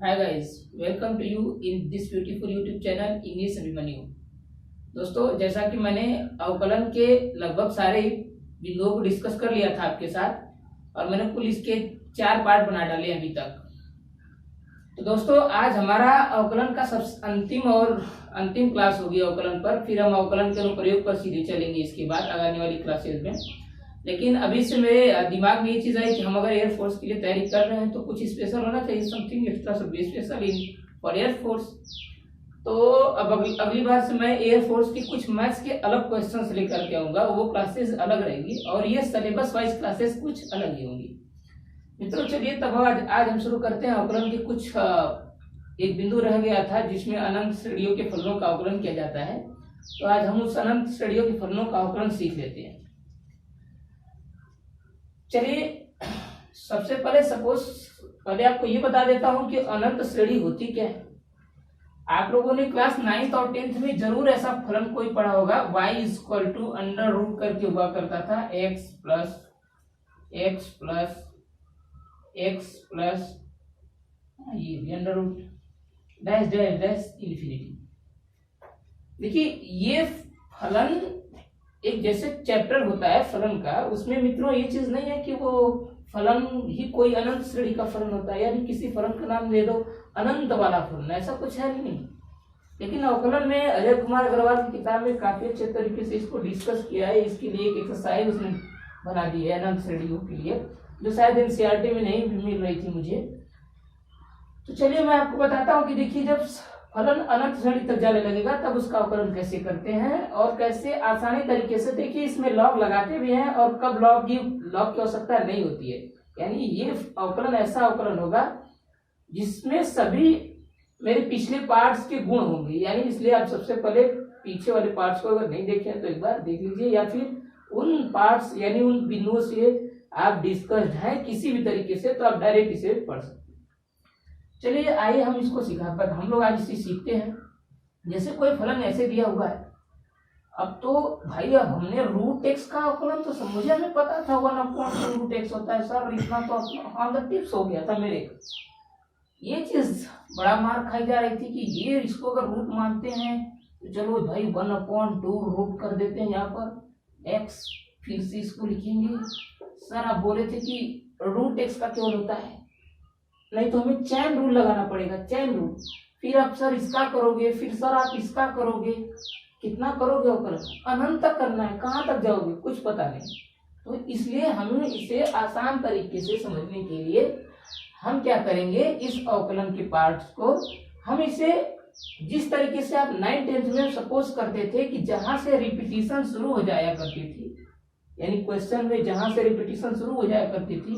Hi guys, welcome to you in this beautiful YouTube channel English Abhimanyu. दोस्तों, जैसा कि मैंने अवकलन के लगभग सारे बिंदुओं को डिस्कस कर लिया था आपके साथ और मैंने कुल इसके 4 पार्ट बना डाले अभी तक। तो दोस्तों, आज हमारा अवकलन का अंतिम क्लास होगी अवकलन पर। फिर हम अवकलन के अनुप्रयोग पर सीधे चलेंगे इसके बाद आने वाली क्लासेस में। लेकिन अभी से मेरे दिमाग में ये चीज आई कि हम अगर एयरफोर्स के लिए तैयारी कर रहे हैं तो कुछ स्पेशल होना चाहिए, something extra special in for air force. तो अब अगली बार से मैं एयरफोर्स की कुछ मैथ्स के अलग क्वेश्चंस लेकर के आऊंगा, वो क्लासेस अलग रहेंगी और ये सिलेबस वाइज क्लासेस कुछ अलग ही होंगी। मित्रों, चलिए तब आज हम शुरू करते हैं अवकलन के कुछ एक बिंदु रह गया था जिसमें अनंत श्रेणियों के फलनों का अवकलन किया जाता है। तो आज हम उस अनंत श्रेणियों के फलनों का अवकलन सीख लेते हैं। चलिए, सबसे पहले आपको ये बता देता हूं कि अनंत श्रेणी होती क्या है। आप लोगों ने क्लास 9th और 10th में जरूर ऐसा फलन कोई पढ़ा होगा, y equal to under root करके हुआ करता था x प्लस ये भी under root dash dash dash infinity. देखिए, ये फलन एक जैसे चैप्टर होता है फलन का, उसमें मित्रों ये चीज नहीं है कि वो फलन ही कोई अनंत श्रेणी का फलन होता है, यानी किसी फलन का नाम दे दो अनंत वाला फलन, ऐसा कुछ है नहीं। लेकिन अवकलन में अजय कुमार अग्रवाल की किताब में काफी अच्छे तरीके से इसको डिस्कस किया है। इसके लिए एक एक्सरसाइज उसने बना दी है अनंत श्रेणियों के लिए, जो शायद एनसीईआरटी में नहीं मिल रही थी मुझे। तो चलिए मैं आपको बताता हूँ कि देखिए, जब फलन अनंत श्रेणी तक जाने लगेगा तब उसका अवकलन कैसे करते हैं और कैसे आसानी तरीके से। देखिए, इसमें लॉग लगाते भी हैं और कब लॉग की आवश्यकता नहीं होती है। यानी ये अवकलन ऐसा अवकलन होगा जिसमें सभी मेरे पिछले पार्ट्स के गुण होंगे। यानी इसलिए आप सबसे पहले पीछे वाले पार्ट्स को अगर नहीं देखे तो एक बार देख लीजिए, या फिर उन पार्ट्स यानी उन बिंदुओं से आप डिस्कस्ड हैं किसी भी तरीके से, तो आप डायरेक्ट इसे पढ़ सकते हैं। चलिए आइए हम इसको हम लोग आज इसे सीखते हैं। जैसे कोई फलन ऐसे दिया हुआ है, अब तो भाई अब हमने रूट एक्स का अवकलन तो मुझे हमें पता था 1/√x होता है सर, इतना तो ऑन द टिप्स हो गया था मेरे। ये चीज बड़ा मार खाई जा रही थी कि ये इसको अगर रूट मानते हैं तो चलो भाई 1/2 रूट कर देते हैं यहाँ पर x, फिर से इसको लिखेंगे। सर आप बोले थे कि रूट एक्स का केवल होता है, नहीं तो हमें चैन रूल लगाना पड़ेगा, चैन रूल। फिर आप सर इसका करोगे, फिर सर आप इसका करोगे, कितना करोगे अवकलन? अनंत तक करना है, कहाँ तक जाओगे कुछ पता नहीं। तो इसलिए हमें इसे आसान तरीके से समझने के लिए हम क्या करेंगे, इस अवकलन के पार्ट्स को हम इसे जिस तरीके से आप 9th-10th में सपोज करते थे कि जहां से रिपीटिशन शुरू हो जाया करती थी, यानी क्वेश्चन में जहां से रिपीटिशन शुरू हो जाया करती थी,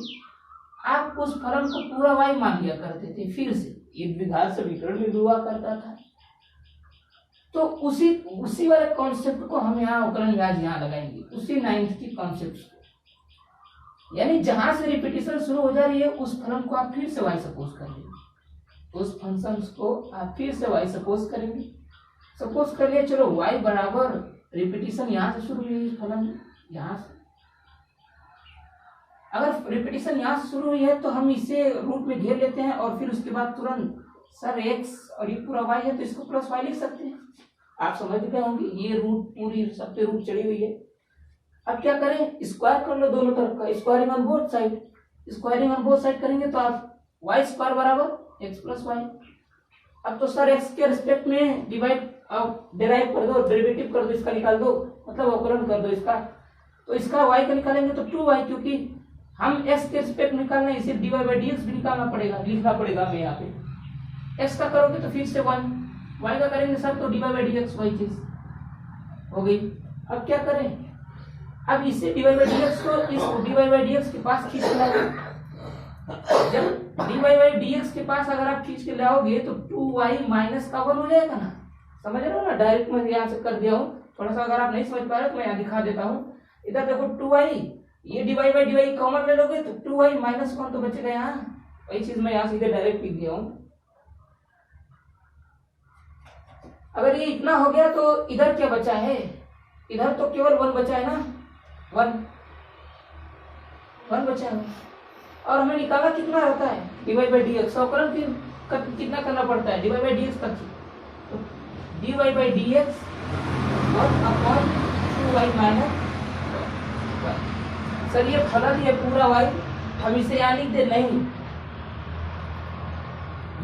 आप उस फलन को पूरा y मान लिया करते थे। फिर से ये द्विघात समीकरण में हुआ करता था। तो उसी वाले कॉन्सेप्ट को हम यहाँ अवकलन यहाँ लगाएंगे, उसी 9th की कॉन्सेप्ट। यानी जहां से रिपीटिशन शुरू हो जा रही है उस फलन को आप फिर से y सपोज करेंगे, उस फंक्शन को आप फिर से y सपोज करेंगे। सपोज कर लिया, चलो y बराबर रिपीटिशन यहाँ से शुरू हुई फलन यहाँ से। अगर रिपीटिशन यहाँ से शुरू हुई है तो हम इसे रूट में घेर लेते हैं और फिर उसके बाद तुरंत सर x और ये पूरा y है तो इसको प्लस y लिख सकते हैं। आप समझ गए होंगे, ये रूट पूरी सब पे रूट चढ़ी हुई है। अब क्या करें, स्क्वायर कर लो दोनों तरफ का, squaring on both side. Squaring on both side करेंगे तो आप y स्क्वायर बराबर x प्लस y। अब तो सर x के रिस्पेक्ट में डिराइव कर दो, डेरिवेटिव कर दो, इसका निकाल दो, मतलब अवकलन कर दो इसका। तो इसका y का निकालेंगे तो 2y, क्योंकि हम x के रिस्पेक्ट निकालना है, इसे dy/dx भी निकालना पड़ेगा, लिखना पड़ेगा हमें यहाँ पे। x का करोगे तो फिर से 1, y का करेंगे सर तो dy/dx, वही चीज हो गई। अब क्या करें, अब इसे dy/dx को इस dy/dx के पास खींच के लाओगे। जब dy/dx के पास अगर आप खींच के लाओगे तो 2y माइनस का 1 हो जाएगा ना। समझ रहे हो ना, डायरेक्ट मैं यहाँ से कर दिया हूँ। थोड़ा सा अगर आप नहीं समझ पा रहे तो मैं यहाँ दिखा देता हूँ। इधर देखो 2y, ये dy/dy कॉमन ले लोगे तो 2y माइनस 1 तो बचेगा यहाँ, वही चीज मैं यहाँ सीधे डायरेक्ट लिख दिया हूँ। अगर ये इतना हो गया तो इधर क्या बचा है, इधर तो केवल 1 बचा है ना, 1 बचा है। और हमें निकाला कितना रहता है dy/dx, अवकलन की कितना करना पड़ता है, dy बाई डी एक्स तक। तो dy by D x 1/2y minus. Sir ये फलन ये पूरा y, हम इसे यहाँ लिख दे नहीं।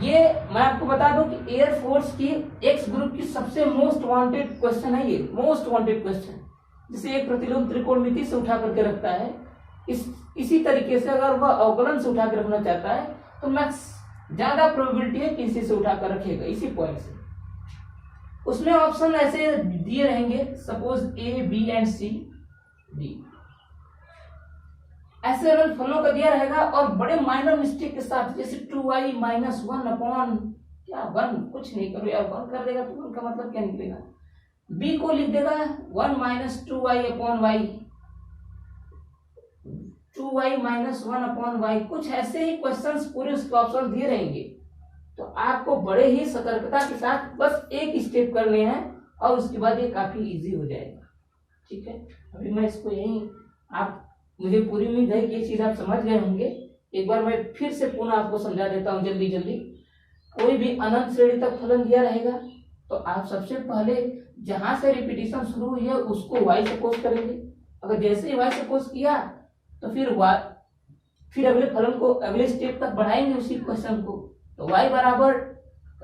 ये मैं आपको बता दूं कि एयरफोर्स की एक्स ग्रुप की सबसे मोस्ट वांटेड क्वेश्चन है ये, मोस्ट वांटेड क्वेश्चन, जिसे एक प्रतिलोम त्रिकोणमिति से उठा करके रखता है। इसी तरीके से अगर वह अवकलन से उठा कर रखना चाहता है तो मैक्स ज्यादा प्रोबेबिलिटी है कि इसी से उठा कर रखेगा, इसी पॉइंट से। उसमें ऑप्शन ऐसे दिए रहेंगे, suppose A B and C D, ऐसे अगर फलों का दिया रहेगा और बड़े माइनर मिस्टेक के साथ, जैसे 2y माइनस 1 अपॉन क्या 1, कुछ नहीं करो यार, 1 कर देगा तो 1 का मतलब क्या निकलेगा, b को लिख देगा 1 minus 2y upon y, 2y minus 1 upon y, कुछ ऐसे ही क्वेश्चंस पूरे उसके ऑप्शन दिए रहेंगे। तो आपको बड़े ही सतर्कता के साथ बस एक स्टेप करने हैं और उसके बाद ये काफी इजी हो जाएगा। ठीक है, अभी मैं इसको यही, आप मुझे पूरी उम्मीद है कि ये चीज आप समझ गए होंगे। एक बार मैं फिर से पुनः आपको समझा देता हूँ जल्दी जल्दी। कोई भी अनंत श्रेणी तक फलन दिया रहेगा तो आप सबसे पहले जहां से रिपीटिशन शुरू हुई है उसको y सपोज करेंगे। अगर जैसे ही y सपोज किया तो फिर अगले फलन को अगले स्टेप तक बढ़ाएंगे उसी क्वेश्चन को। तो y बराबर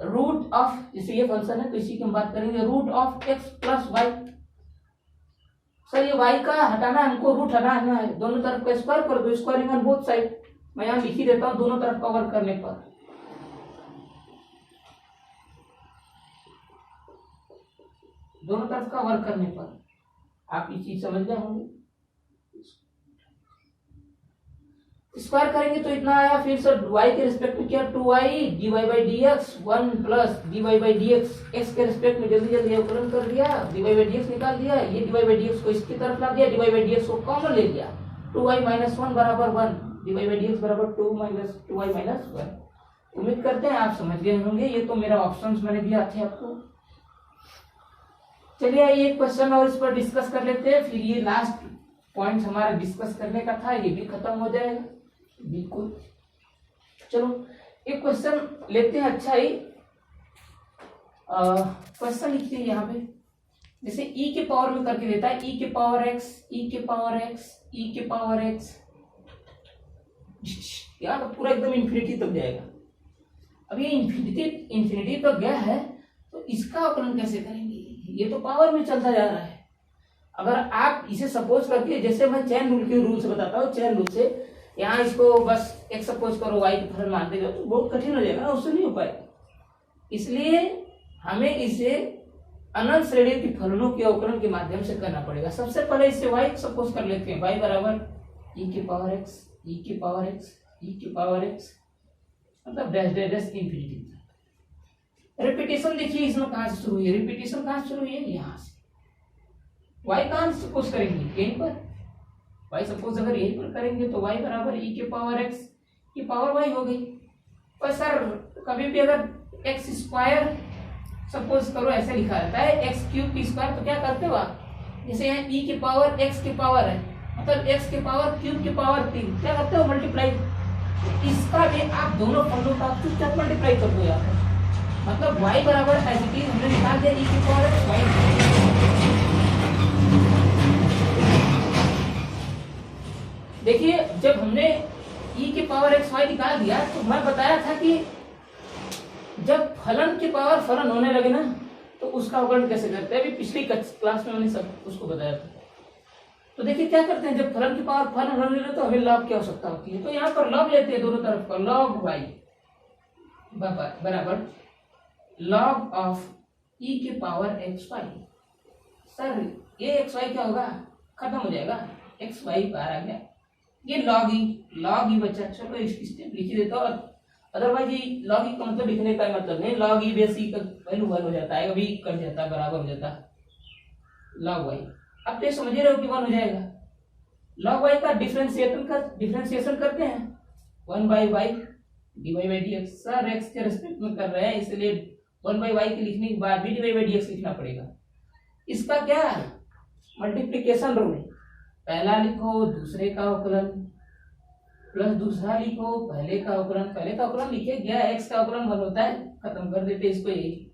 रूट ऑफ, जैसे ये फंक्शन है तो इसी की हम बात करेंगे, root of x plus y. Sir ये y का हटाना है, हमको रूट हटाना है, दोनों तरफ का स्क्वायर कर दो, स्क्वायरिंग ऑन बोथ साइड। मैं यहाँ लिख ही देता हूँ, दोनों तरफ का वर्क करने पर, दोनों तरफ का वर्क करने पर आप ये चीज समझ गए होंगे। स्क्वायर करेंगे तो इतना आया, फिर सर y के रिस्पेक्ट में क्या, 2y dy by D x 1 plus dy by D x के रिस्पेक्ट में जल्दी जल्दी अवकलन कर दिया, dy बाई डी एक्स निकाल दिया, ये dy बाई डी एक्स को इसकी तरफ ला दिया, dy बाई डी एक्स को कॉमन ले लिया, 2y माइनस 1 बराबर 1, dy बाई डी एक्स बराबर 2y माइनस 1। उम्मीद करते हैं आप समझ गए होंगे। ये तो मेरा ऑप्शंस मैंने दिया थे आपको। चलिए ये क्वेश्चन और इस पर डिस्कस कर लेते हैं, फिर ये लास्ट पॉइंट हमारा डिस्कस करने का था, ये भी खत्म हो जाएगा बिल्कुल। चलो एक क्वेश्चन लेते हैं। अच्छा ही क्वेश्चन लिखते हैं यहाँ पे, जैसे e के पावर में करके देता है, e के पावर x, e के पावर x, e के पावर x, यहाँ तो पूरा एकदम इन्फिनिटी तक जाएगा। अब ये इन्फिनिटी तक गया है तो इसका अवकलन कैसे करेंगे, ये तो पावर में चलता जा रहा है। अगर आप इसे सपोज करके, जैसे मैं चैन रूल के रूल से बताता हूँ, चैन रूल से यहाँ इसको बस एक सपोज करो y के फलन मान देगा तो बहुत कठिन हो जाएगा ना, उससे नहीं हो पाएगा। इसलिए हमें इसे अनंत श्रेणी के फलनों के अवकलन के माध्यम से करना पड़ेगा। सबसे पहले इसे y सपोज कर लेते हैं, y बराबर e के पावर x, e के पावर x, e के पावर x, मतलब dash dash dash infinity. Repetition देखिए इसमें कहां से शुरू हुई है, रिपीटेशन कहां से शुरू हुई है, यहाँ से। y कहां सपोज करेंगे, यहीं पर y सपोज अगर यहीं पर करेंगे तो y बराबर e के पावर x की पावर y हो गई। पर सर कभी भी अगर x स्क्वायर सपोज करो ऐसे लिखा रहता है, x क्यूब की स्क्वायर, तो क्या करते हो आप, जैसे यहाँ e के पावर x के पावर है, मतलब x के पावर क्यूब के पावर 3, क्या करते हो मल्टीप्लाई। इसका भी आप दोनों फलों का चुपचाप मल्टीप्लाई कर दो यहाँ, मतलब y बराबर एज इट इज हमने निकाल दिया e के पावर x y। देखिए जब हमने e के पावर x y निकाल दिया तो मैं बताया था कि जब फलन के पावर फलन होने लगे ना तो उसका अवकलन कैसे करते हैं, अभी पिछली क्लास में मैंने सब उसको बताया था। तो देखिए क्या करते हैं, जब फलन के पावर फलन होने लगे तो हमें लॉग की आवश्यकता होती है, तो यहाँ पर लॉग लेते हैं दोनों तरफ का, लॉग y बराबर लॉग ऑफ e के पावर x y। सर ये x y क्या होगा, खत्म हो जाएगा, x y बाहर आ गया, ये लॉग ही बचा। चलो इस स्टेप लिख देता हूं, अदरवाइज ये लॉग ही का मतलब लिखने का मतलब नहीं, लॉग ही बेस ही का वैल्यू 1 हो जाता है, कभी कट जाता है, बराबर हो जाता है लॉग y। अब तो समझ रहे हो कि 1 हो जाएगा। लॉग y का डिफरेंशिएशन करते हैं, 1 by y dy by dx। Sir x के रिस्पेक्ट में कर रहे हैं इसलिए 1 बाई y के लिखने के बाद भी dy बाई dx लिखना पड़ेगा। इसका क्या मल्टीप्लिकेशन रूल, पहला लिखो दूसरे का अवकलन, प्लस दूसरा लिखो, पहले का अवकलन लिखे गया, x का अवकलन 1 होता है, खत्म कर देते इसको यही।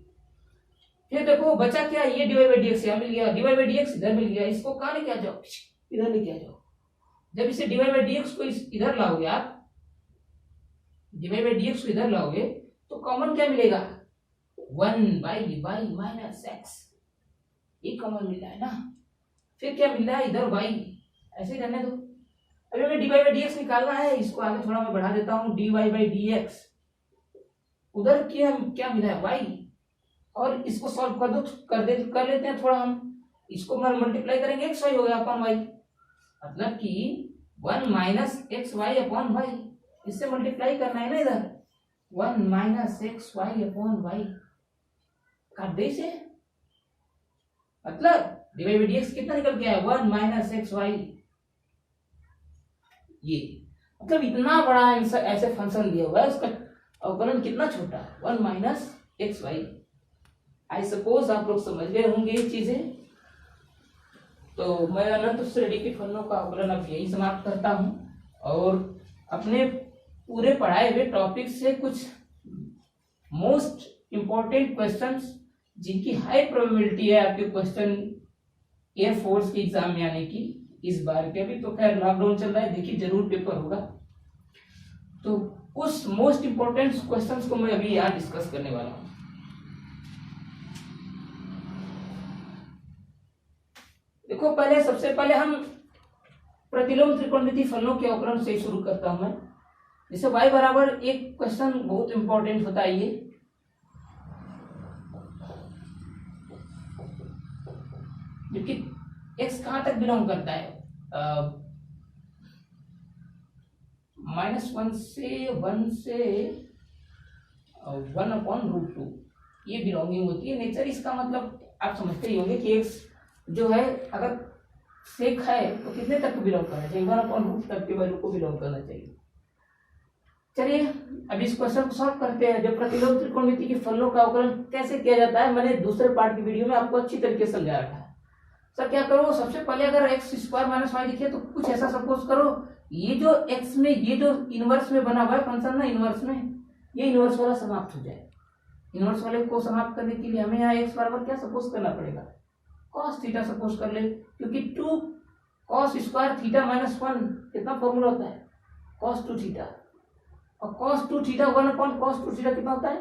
फिर देखो बचा क्या, ये dy बाई dx यहाँ मिल गया, dy बाई dx इधर मिल गया, इसको कहाँ लेके आ जाओ, इधर लेके आ जाओ। जब इसे dy बाई dx को इधर लाओगे आप, dy बाई dx को इधर लाओगे तो कॉमन क्या मिलेगा, 1 बाई y माइनस x, ये कॉमन मिल रहा है ना। फिर क्या मिल रहा है इधर y, ऐसे ही रहने दो। अभी हमें dy बाई dx निकालना है, इसको आगे थोड़ा मैं बढ़ा देता हूँ, dy बाई dx, उधर क्या मिला है y, और इसको सॉल्व कर दो, कर लेते हैं थोड़ा हम, इसको मल्टीप्लाई करेंगे x y हो गया अपॉन y, मतलब कि 1 minus x y upon y, इससे मल्टीप्लाई करना है ना इधर, 1 minus x y upon y, काट दे इसे, मतलब dy बाई dx कितना निकल गया है, 1 माइनस एक्स वाई। ये मतलब इतना बड़ा आंसर ऐसे फंक्शन दिया हुआ है, उसका अवकलन कितना छोटा है, 1 minus x y. I suppose आप लोग समझ गए होंगे ये चीजें। तो मैं अनंत श्रेणी के फलनों का अवकलन अब यही समाप्त करता हूं, और अपने पूरे पढ़ाए हुए टॉपिक से कुछ मोस्ट इंपॉर्टेंट क्वेश्चंस जिनकी हाई प्रोबेबिलिटी है आपके क्वेश्चन एयरफोर्स के एग्जाम में आने की इस बार के, भी तो खैर लॉकडाउन चल रहा है, देखिए जरूर पेपर होगा, तो उस मोस्ट इंपॉर्टेंट क्वेश्चंस को मैं अभी यहाँ डिस्कस करने वाला हूँ। देखो पहले, सबसे पहले हम प्रतिलोम त्रिकोणमितीय फलनों के अवकलन से शुरू करता हूं मैं। जैसे y बराबर, एक क्वेश्चन बहुत इंपॉर्टेंट होता है ये, जबकि x कहां तक बिलोंग करता है, -1 से 1 से 1/√2, ये बिलोंगिंग होती है। नेचर इसका मतलब आप समझते ही होंगे कि x जो है अगर सेक है तो कितने तक बिलोंग करना चाहिए, 1/√2 तक के वैल्यू को बिलोंग करना चाहिए। चलिए अब इस क्वेश्चन को सॉल्व करते हैं। जब प्रतिलोम त्रिकोणमिति के फलनों का अवकलन कैसे किया जाता है, मैंने दूसरे पार्ट की वीडियो में आपको अच्छी तरीके से समझा रखा है। सर क्या करो, सबसे पहले अगर एक्स स्क्वायर माइनस वाई लिखे तो कुछ ऐसा सपोज करो, ये जो एक्स में, ये जो इनवर्स में बना हुआ है फंक्शन ना, इनवर्स में, ये इनवर्स वाला समाप्त हो जाए। इनवर्स वाले को समाप्त करने के लिए हमें यहाँ एक्स बराबर क्या सपोज करना पड़ेगा, cos थीटा सपोज कर ले, क्योंकि 2 cos स्क्वायर थीटा माइनस 1 कितना फॉर्मूला होता है, cos 2 थीटा, और cos 2 थीटा 1/cos 2 थीटा कितना होता है,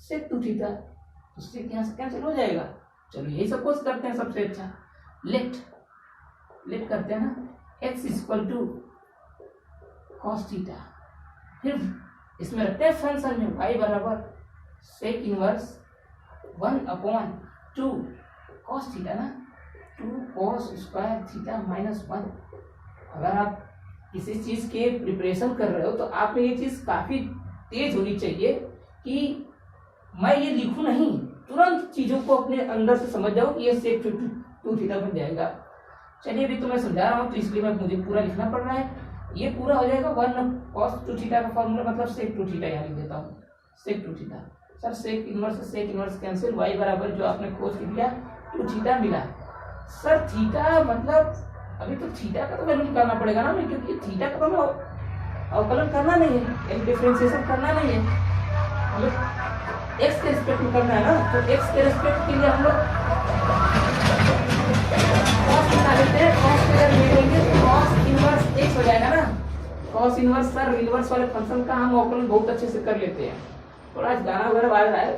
sec 2 थीटा, उससे यहाँ से कैंसिल हो जाएगा। चलो यही सपोज करते हैं, सबसे अच्छा लेट करते हैं ना, x equal to cos theta, फिर इसमें रखते हैं फंक्शन में y बराबर sec इनवर्स 1/2 cos थीटा ना, 2 cos स्क्वायर थीटा माइनस 1। अगर आप किसी चीज के प्रिपरेशन कर रहे हो तो आप में ये चीज काफी तेज होनी चाहिए कि मैं ये लिखूं नहीं, तुरंत चीजों को अपने अंदर से समझ जाओ कि ये sec 2 थीटा बन जाएगा। चलिए अभी तो मैं समझा रहा हूँ तो इसलिए मुझे पूरा लिखना पड़ रहा है। ये पूरा हो जाएगा 1 cos 2 थीटा का फॉर्मूला, मतलब sec 2 थीटा यहाँ लिख देता हूँ, sec 2 theta. Sir sec inverse cancel, y बराबर जो आपने खोज के दिया 2 थीटा मिला। सर थीटा मतलब अभी तो थीटा का तो वैल्यू निकालना पड़ेगा ना, क्योंकि थीटा का तो हमें अवकलन करना नहीं है, डिफरेंशिएशन करना नहीं है, हमें एक्स के रिस्पेक्ट में करना है ना। तो एक्स के रिस्पेक्ट के लिए हम लोग cos बना लेते हैं, cos के अगर मिलेंगे तो cos इनवर्स x हो जाएगा ना। cos इनवर्स, सर इनवर्स वाले फंक्शन का हम अवकलन बहुत अच्छे से कर लेते हैं। थोड़ा आज गाना वगैरह बाज रहा है,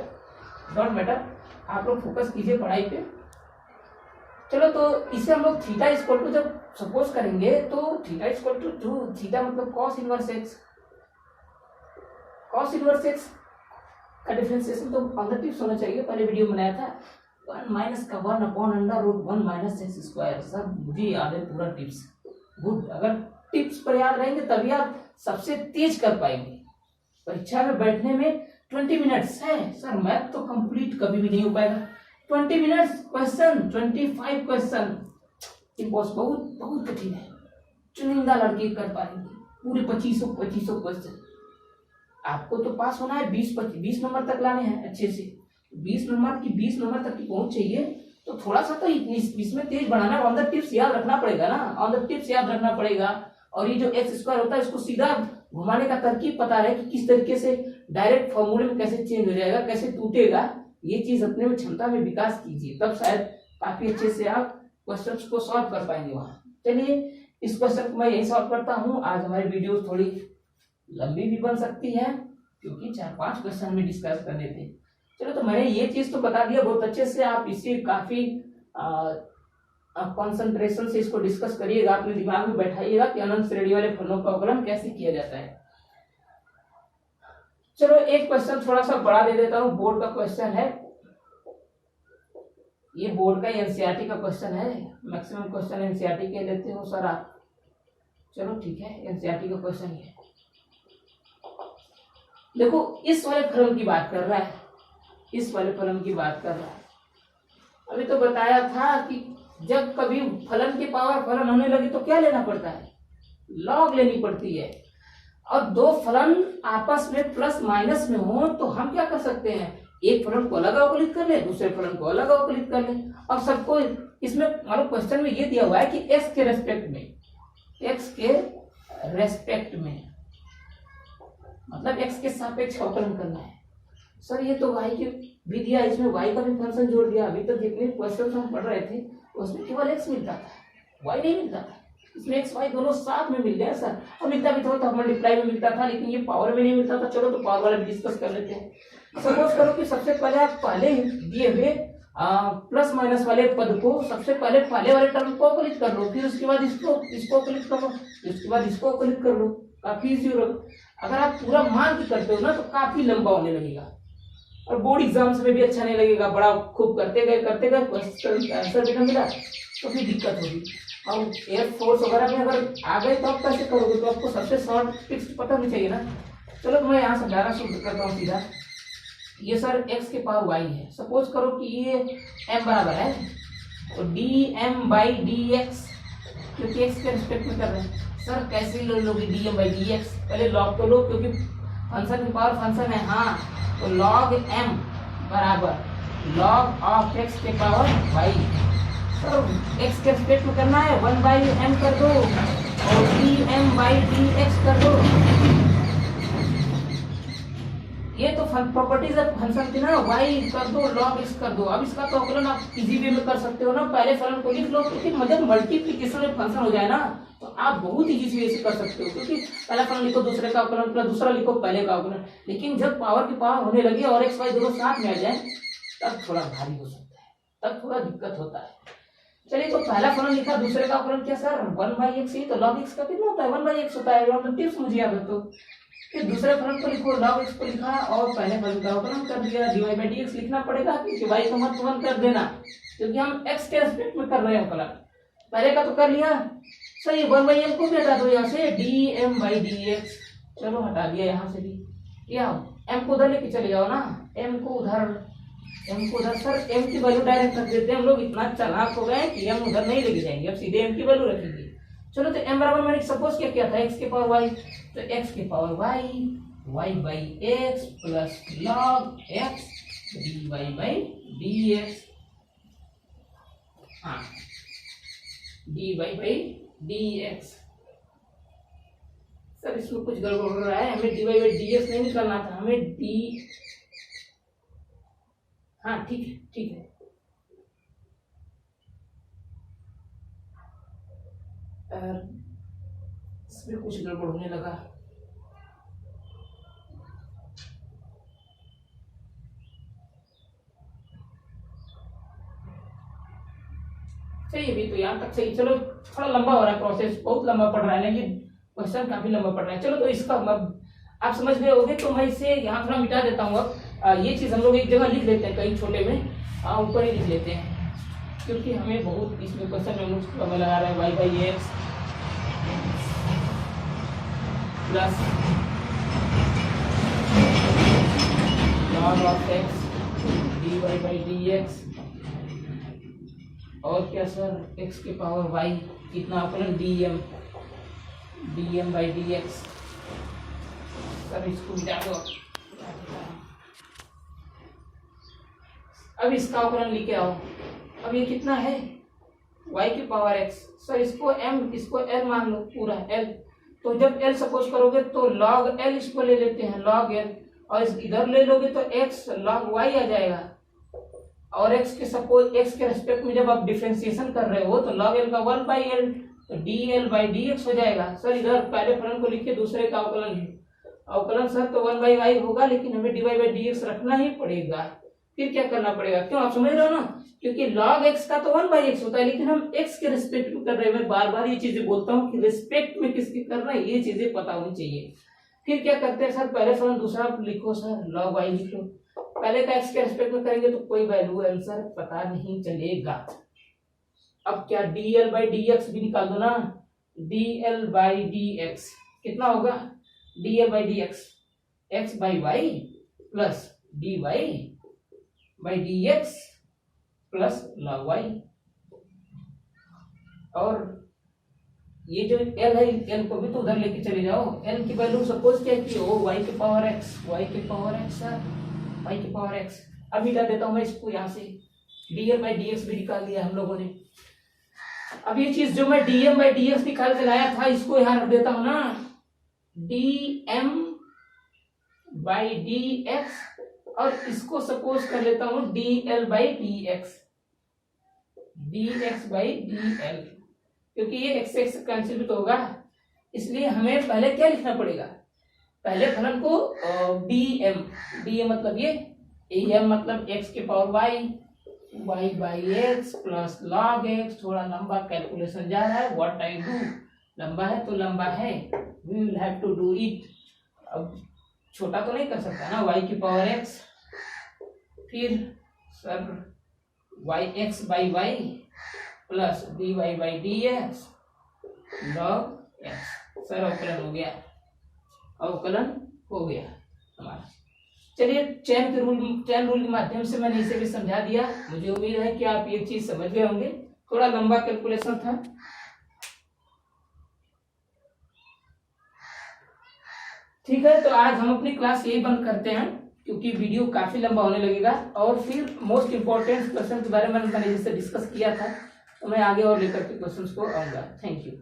डोंट मैटर, आप लोग फोकस कीजिए पढ़ाई पे। चलो तो इसे हम लोग थीटा इक्वल टू जब सपोज करेंगे तो थीटा इक्वल टू 2 थीटा मतलब cos inverse x। cos inverse x का डिफरेंशिएशन तो ऑन द टिप्स होना चाहिए, पहले वीडियो बनाया था, 1 माइनस का 1/√1 माइनस एक्स स्क्वायर। सर मुझे याद है पूरा टिप्स, गुड। अगर टिप्स पर याद रहेंगे तभी आप सबसे तेज कर पाएंगे। परीक्षा में बैठने में 20 मिनट्स है सर, मैथ तो कंप्लीट कभी भी नहीं हो पाएगा। 20 मिनट्स क्वेश्चन, 25 क्वेश्चन, इम्पॉसिबल, बहुत कठिन है। चुनिंदा लड़के कर पाएंगे पूरे 2500 क्वेश्चन। आपको तो पास होना है, 20 नंबर तक लाने हैं अच्छे से। 20 नंबर तक की पहुंच चाहिए, तो थोड़ा सा तो इसमें तेज बढ़ाना, ऑन द टिप्स याद रखना पड़ेगा ना, ऑन द टिप्स याद रखना पड़ेगा। और ये जो एक्स स्क्वायर होता है इसको सीधा घुमाने का तरकीब पता रहे कि किस तरीके से डायरेक्ट फॉर्मूले में कैसे चेंज हो जाएगा, कैसे टूटेगा, ये चीज अपने में क्षमता में विकास कीजिए, तब शायद काफी अच्छे से आप क्वेश्चंस को सॉल्व कर पाएंगे वहां। चलिए इस क्वेश्चन को मैं यही सॉल्व करता हूँ। आज हमारी वीडियो थोड़ी लंबी भी बन सकती है क्योंकि 4-5 क्वेश्चन में डिस्कस करने थे। चलो तो मैंने ये चीज तो बता दिया बहुत अच्छे से, आप इसे काफी कंसंट्रेशन से इसको डिस्कस करिएगा, अपने दिमाग में बैठाइएगा कि अनंत श्रेणी वाले फलनों का अवकलन कैसे किया जाता है। चलो एक क्वेश्चन थोड़ा सा बड़ा दे देता हूँ, बोर्ड का क्वेश्चन है, ये बोर्ड का एनसीईआरटी का क्वेश्चन है, मैक्सिमम क्वेश्चन एनसीईआरटी के लेते हो सर आप। चलो ठीक है, एनसीईआरटी का क्वेश्चन है। देखो इस वाले फलन की बात कर रहा है, इस वाले फलन की बात कर रहा है। अभी तो बताया था कि जब कभी फलन की पावर फलन होने लगी तो क्या लेना पड़ता है, लॉग लेनी पड़ती है। और दो फलन आपस में प्लस माइनस में हो तो हम क्या कर सकते हैं, एक फलन को अलग अवकलित कर ले, दूसरे फलन को अलग अवकलित कर ले। और सबको इसमें मतलब क्वेश्चन में ये दिया हुआ है कि एक्स के रेस्पेक्ट में, एक्स के रेस्पेक्ट में मतलब एक्स के सापेक्ष अवकलन करना है। सर ये तो वाई की भी दिया, इसमें वाई का भी फंक्शन जोड़ दिया। अभी तक जितने क्वेश्चन हम पढ़ रहे थे उसमें केवल एक्स मिलता था, वाई नहीं मिलता था। इसमें एक्स वाई दोनों साथ में मिल गया सर, और मिलता भी तो मल्टीप्लाई में मिलता था, लेकिन ये पावर में नहीं मिलता था। चलो तो पावर वाला भी डिस्कस कर लेते हैं। सपोज करो कि सबसे पहले आप पहले दिए हुए प्लस माइनस वाले पद को सबसे पहले वाले टर्म को अवकलित कर लो, फिर उसके बाद इसको अवकलित कर लो, उसके बाद इसको अवकलित कर लो। काफी इजी होगा। अगर आप पूरा मान के करते हो ना तो काफी लंबा होने लगेगा और बोर्ड एग्जाम्स में भी अच्छा नहीं लगेगा। बड़ा खूब करते गए क्वेश्चन आंसर भी ना मिला तो फिर दिक्कत होगी। और एयरफोर्स वगैरह में अगर आ गए तो आप कैसे करोगे, तो आपको सबसे शॉर्ट फिक्स पता नहीं चाहिए ना। चलो तो मैं यहाँ समझाना शुरू करता हूँ सीधा। ये सर x के पावर y है। सपोज करो कि ये m बराबर है तो dm/dx, क्योंकि x के रिस्पेक्ट में कर रहे हैं। सर कैसे लोगे dm/dx, पहले लॉग तो लो क्योंकि फंक्शन की पावर फंक्शन है। हाँ तो log m बराबर log ऑफ x के पावर y। सर x के रिस्पेक्ट में करना है, 1/m कर दो और dm/dx कर दो। ये तो प्रॉपर्टीज ऑफ फंक्शन थी ना, y कर दो log x कर दो। अब इसका तो अवकलन आप इजी वे में कर सकते हो ना, पहले फलन को लिख लो, क्योंकि जब मल्टीप्लिकेशन में फंक्शन हो जाए ना तो आप बहुत इजी वे से कर सकते हो, क्योंकि पहला फलन लिखो दूसरे का अवकलन प्लस दूसरा लिखो पहले का अवकलन। लेकिन जब पावर की पावर होने लगी और एक्स वाई दोनों साथ में आ जाए तब थोड़ा भारी हो सकता है, तब थोड़ा दिक्कत होता है। चलिए तो पहला फलन लिखा, दूसरे का अवकलन क्या सर 1/x, ही तो log x का कितना होता है 1/x होता है। मतलब टिप्स मुझे याद है। तो फिर दूसरे फलन को लिखो, log x को लिखा और पहले फलन का अवकलन कर दिया। dy/dx लिखना पड़ेगा क्योंकि y को मत 1 कर देना, क्योंकि हम x के रेस्पेक्ट में कर रहे हैं अवकलन। पहले का तो कर लिया सर, ये 1/m को भी हटा दो यहाँ से, dm/dx। चलो हटा दिया यहाँ से भी, क्या m को उधर लेके चले जाओ ना, m को उधर सर m की वैल्यू डायरेक्ट रख देते हैं हम लोग। इतना चालाक हो गए कि m उधर नहीं लेके जाएंगे, अब सीधे m की वैल्यू रखेंगे। चलो तो m बराबर मैंने सपोज क्या किया था x के पावर y, तो x के power y/x plus log x dy/dx। हाँ dy/dx। सर इसमें कुछ गड़बड़ हो रहा है, हमें dy/dx नहीं निकालना था, हमें d। हाँ ठीक है इसमें कुछ गड़बड़ होने लगा। सही अभी तो यहाँ तक सही। चलो थोड़ा लंबा हो रहा है प्रोसेस, बहुत लंबा पड़ रहा है ना, ये क्वेश्चन काफी लंबा पड़ रहा है। चलो तो इसका आप समझ गए होंगे, तो मैं इसे यहाँ थोड़ा मिटा देता हूँ। अब ये चीज हम लोग एक जगह लिख लेते हैं, कहीं छोटे में ऊपर ही लिख लेते हैं, क्योंकि हमें बहुत इसमें क्वेश्चन में हमें लगा रहा है y/x plus log of x dy/dx और क्या सर x के पावर y, कितना अवकलन dm/dx। सर इसको मिटा दो। अब इसका अवकलन लेके आओ। अब ये कितना है y की पावर x। सर इसको m इसको l मान लो, पूरा l तो जब एल सपोज करोगे तो लॉग एल इसको ले लेते हैं, लॉग एल, और इधर ले लोगे तो एक्स लॉग वाई आ जाएगा। और एक्स के सपोज एक्स के रेस्पेक्ट में जब आप डिफरेंशिएशन कर रहे हो तो लॉग एल का 1/l, तो dl by dx हो जाएगा। सर इधर पहले फलन को लिखिए, दूसरे का अवकलन सर तो 1/y होगा, लेकिन हमें dy by dx रखना ही पड़ेगा। फिर क्या करना पड़ेगा, क्यों आप समझ रहे हो ना, क्योंकि log x का तो 1/x होता है, लेकिन हम x के रिस्पेक्ट में कर रहे हैं। मैं बार बार ये चीजें बोलता हूँ कि रिस्पेक्ट में किसकी कर रहे हैं, ये चीजें पता होनी चाहिए। फिर क्या करते हैं सर, पहले फलन दूसरा लिखो सर, log y लिख लो। पहले का x के रिस्पेक्ट में करेंगे तो कोई वैल्यू आंसर पता नहीं चलेगा। अब क्या dl by dx भी निकाल दो ना, dl by dx कितना होगा, dl by dx x by y plus dy by dx plus log y। और ये जो l है, l को भी तो उधर लेके चले जाओ। l की वैल्यू सपोज क्या की हो, y के पावर x, y के पावर x सर, y के पावर x। अब मिटा देता हूं मैं इसको, यहाँ से dl by dx भी निकाल दिया हम लोगों ने। अब ये चीज जो मैं dm by dx निकाल के लाया था, इसको यहाँ रख देता हूं ना, dm by dx, और इसको सपोज कर लेता हूं dl by dx, dx by dl, क्योंकि ये x से x कैंसिल भी तो होगा, इसलिए हमें पहले क्या लिखना पड़ेगा, पहले फलन को dm मतलब ये, am मतलब x के power y, y by x plus log x। थोड़ा लंबा कैलकुलेशन जा रहा है, व्हाट आई डू, लंबा है तो लंबा है, we will have to do it. अब छोटा तो नहीं कर सकता ना, y की पावर x, फिर sir yx by y plus dy by dx log x। Sir अवकलन हो गया, अवकलन हो गया हमारा। चलिए चैन रूल के माध्यम से मैंने इसे भी समझा दिया। मुझे उम्मीद है कि आप ये चीज समझ गए होंगे, थोड़ा लंबा कैलकुलेशन था। ठीक है, तो आज हम अपनी क्लास यही बंद करते हैं, क्योंकि वीडियो काफी लंबा होने लगेगा। और फिर मोस्ट इंपॉर्टेंट क्वेश्चन के बारे में मैंने जैसे डिस्कस किया था, तो मैं आगे और लेकर के क्वेश्चंस को आऊंगा। Thank you.